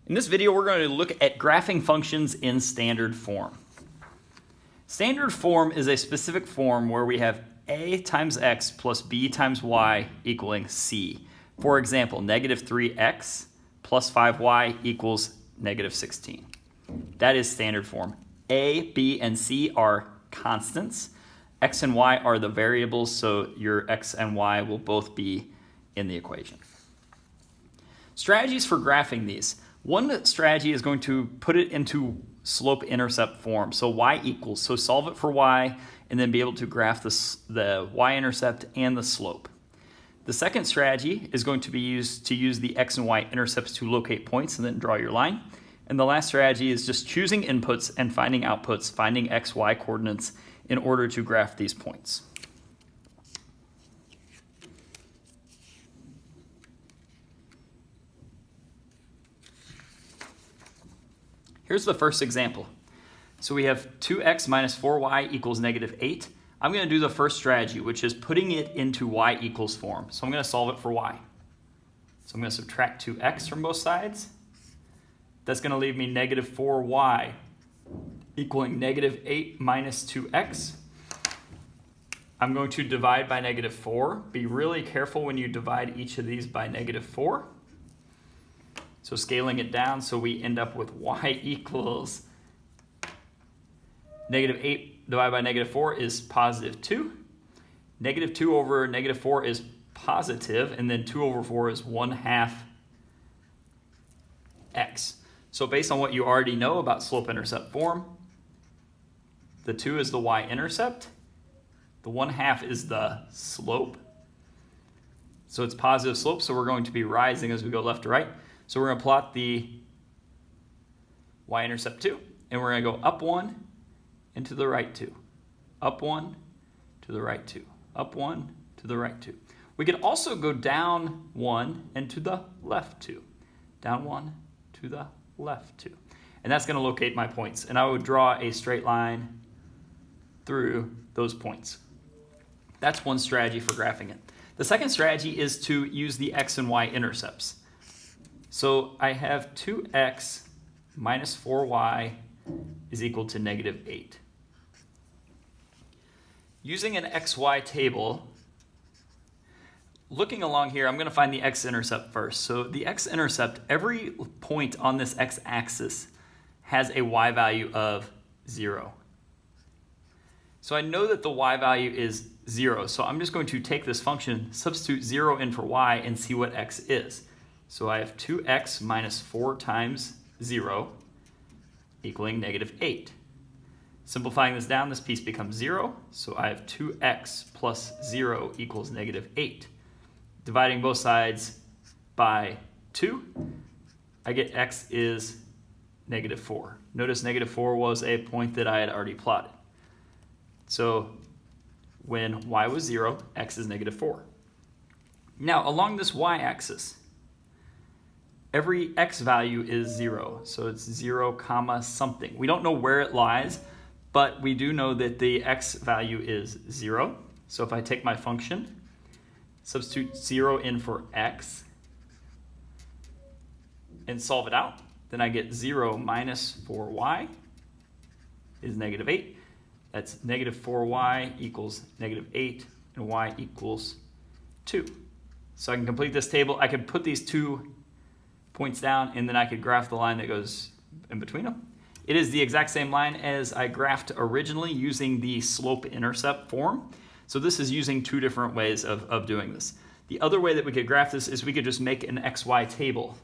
In this video, we're going to look at graphing functions in standard form. Standard form is a specific form where we have a times x plus b times y equaling c. For example, negative 3x plus 5y equals negative 16. That is standard form. A, b, and c are constants. X and y are the variables, so your x and y will both be in the equation. Strategies for graphing these. One strategy is going to put it into slope-intercept form. So y equals, so solve it for y and then be able to graph the y-intercept and the slope. The second strategy is going to be used to use the x and y intercepts to locate points and then draw your line. And the last strategy is just choosing inputs and finding outputs, finding x, y coordinates in order to graph these points. Here's the first example. So we have 2x minus 4y equals negative 8. I'm going to do the first strategy, which is putting it into y equals form. So I'm going to solve it for y. So I'm going to subtract 2x from both sides. That's going to leave me negative 4y equaling negative 8 minus 2x. I'm going to divide by negative 4. Be really careful when you divide each of these by negative 4. So scaling it down, so we end up with y equals negative 8 divided by negative 4 is positive 2. Negative 2 over negative 4 is positive, and then 2 over 4 is 1/2 x. So based on what you already know about slope-intercept form, the 2 is the y-intercept, the 1/2 is the slope. So it's positive slope, so we're going to be rising as we go left to right. So we're going to plot the y-intercept 2, and we're going to go up 1 and to the right 2. Up 1 to the right 2. Up 1 to the right 2. We could also go down 1 and to the left 2. Down 1 to the left 2. And that's going to locate my points. And I would draw a straight line through those points. That's one strategy for graphing it. The second strategy is to use the x and y intercepts. So I have 2x minus 4y is equal to negative 8. Using an xy table, looking along here, I'm going to find the x-intercept first. So the x-intercept, every point on this x-axis has a y value of 0. So I know that the y value is 0. So I'm just going to take this function, substitute 0 in for y, and see what x is. So I have 2x minus 4 times 0 equaling negative 8. Simplifying this down, this piece becomes 0. So I have 2x plus 0 equals negative 8. Dividing both sides by 2, I get x is negative 4. Notice negative 4 was a point that I had already plotted. So when y was 0, x is negative 4. Now along this y-axis, every x value is 0, so it's 0 comma something. We don't know where it lies, but we do know that the x value is 0. So if I take my function, substitute 0 in for x, and solve it out, then I get 0 minus 4y is negative 8. That's negative 4y equals negative 8, and y equals 2. So I can complete this table. I could put these two points down, and then I could graph the line that goes in between them. It is the exact same line as I graphed originally using the slope-intercept form. So this is using two different ways of doing this. The other way that we could graph this is we could just make an xy table.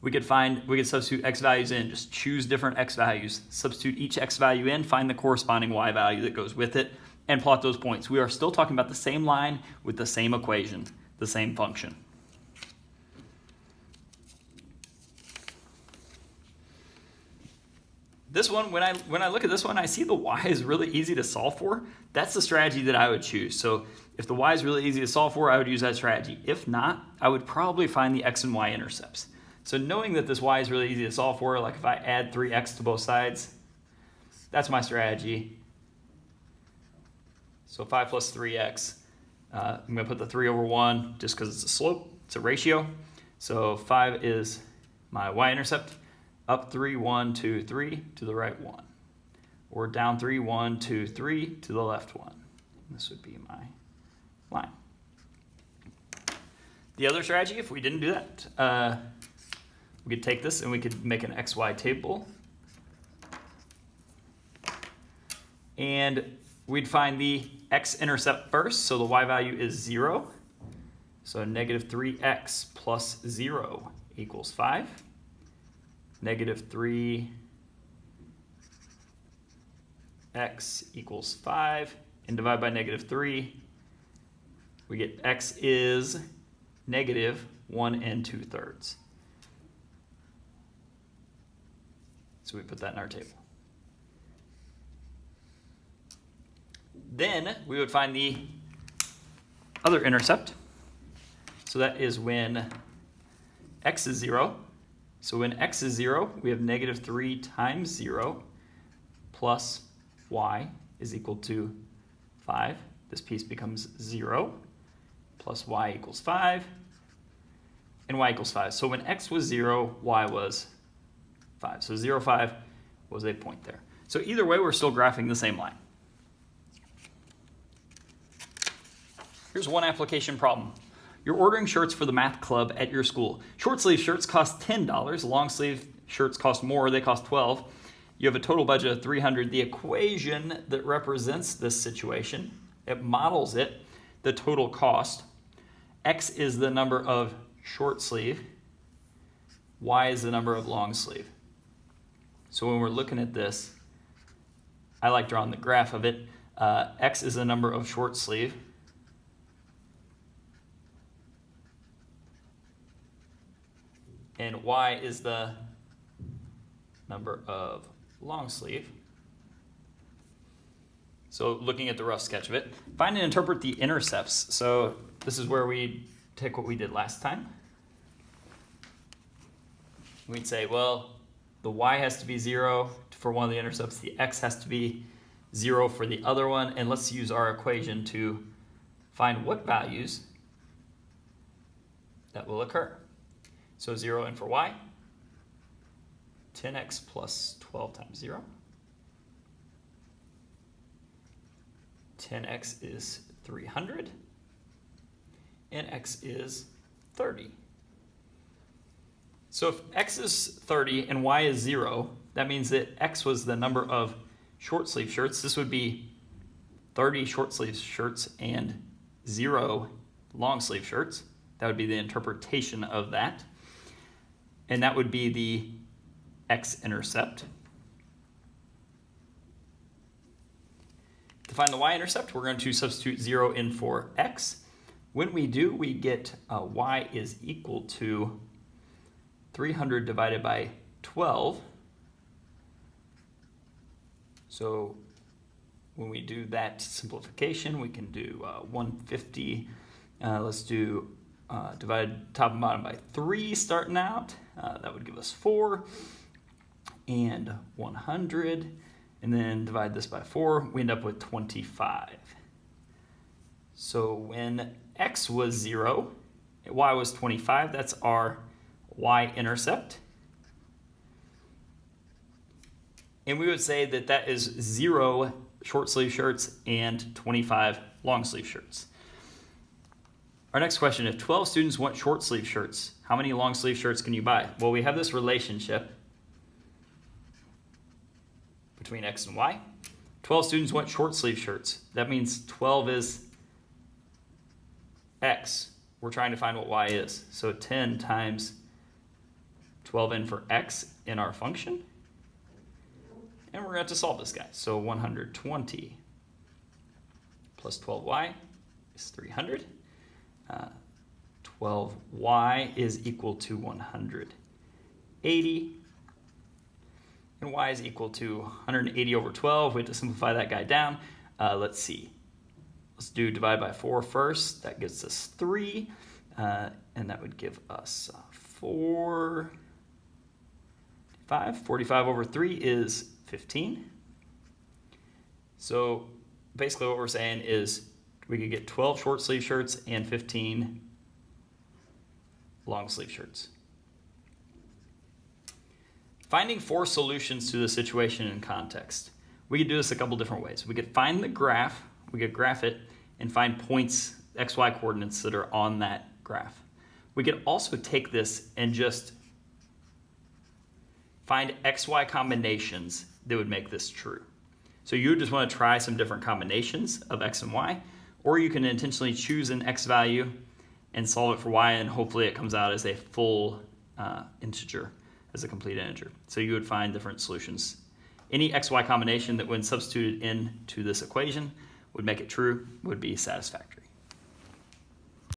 We could substitute x values in, just choose different x values, substitute each x value in, find the corresponding y value that goes with it, and plot those points. We are still talking about the same line with the same equation, the same function. This one, when I look at this one, I see the y is really easy to solve for. That's the strategy that I would choose. So if the y is really easy to solve for, I would use that strategy. If not, I would probably find the x and y intercepts. So knowing that this y is really easy to solve for, like if I add 3x to both sides, that's my strategy. So 5 plus 3x. I'm going to put the 3 over 1 just because it's a slope. It's a ratio. So 5 is my y-intercept, up 3, 1, 2, 3, to the right 1. Or down 3, 1, 2, 3, to the left 1. This would be my line. The other strategy, if we didn't do that, we could take this and we could make an XY table. And we'd find the x-intercept first, so the y value is 0. So negative 3x plus 0 equals 5. Negative 3x equals 5. And divide by negative 3. We get x is negative 1 2/3. So we put that in our table. Then we would find the other intercept. So that is when x is 0. So when x is 0, we have negative 3 times 0 plus y is equal to 5. This piece becomes 0 plus y equals 5. And y equals 5. So when x was 0, y was 5. So 0, 5 was a point there. So either way, we're still graphing the same line. Here's one application problem. You're ordering shirts for the math club at your school. Short sleeve shirts cost $10. Long sleeve shirts cost more. They cost $12. You have a total budget of $300. The equation that represents this situation, it models it, the total cost. X is the number of short sleeve. Y is the number of long sleeve. So when we're looking at this, I like drawing the graph of it. X is the number of short sleeve. And y is the number of long sleeve. So looking at the rough sketch of it, find and interpret the intercepts. So this is where we take what we did last time. We'd say, well, the y has to be 0 for one of the intercepts, the x has to be 0 for the other one, and let's use our equation to find what values that will occur. So 0 in for y, 10x plus 12 times 0. 10x is 300, and x is 30. So if x is 30 and y is 0, that means that x was the number of short sleeve shirts. This would be 30 short sleeve shirts and 0 long sleeve shirts. That would be the interpretation of that. And that would be the x-intercept. To find the y-intercept, we're going to substitute 0 in for x. When we do, we get y is equal to 300 divided by 12. So when we do that simplification, we can do 150. Let's do divide top and bottom by 3 starting out. That would give us 4 and 100. And then divide this by 4, we end up with 25. So when x was 0, y was 25, that's our y-intercept. And we would say that that is 0 short sleeve shirts and 25 long sleeve shirts. Our next question, if 12 students want short sleeve shirts, how many long sleeve shirts can you buy? Well, we have this relationship between x and y. 12 students want short sleeve shirts. That means 12 is x. We're trying to find what y is. So 10 times 12 in for x in our function. And we're going to have to solve this guy. So 120 plus 12y is 300. 12y is equal to 180. And y is equal to 180 over 12. We have to simplify that guy down. Let's see. Let's do divide by 4 first. That gives us 3. And that would give us 45. 45 over 3 is 15. So basically what we're saying is we could get 12 short sleeve shirts and 15 long sleeve shirts. Finding 4 solutions to the situation in context. We could do this a couple different ways. We could find the graph, we could graph it, and find points, XY coordinates that are on that graph. We could also take this and just find XY combinations that would make this true. So you would just want to try some different combinations of X and Y, or you can intentionally choose an X value and solve it for Y, and hopefully it comes out as a full integer, as a complete integer. So you would find different solutions. Any XY combination that when substituted into this equation would make it true would be satisfactory.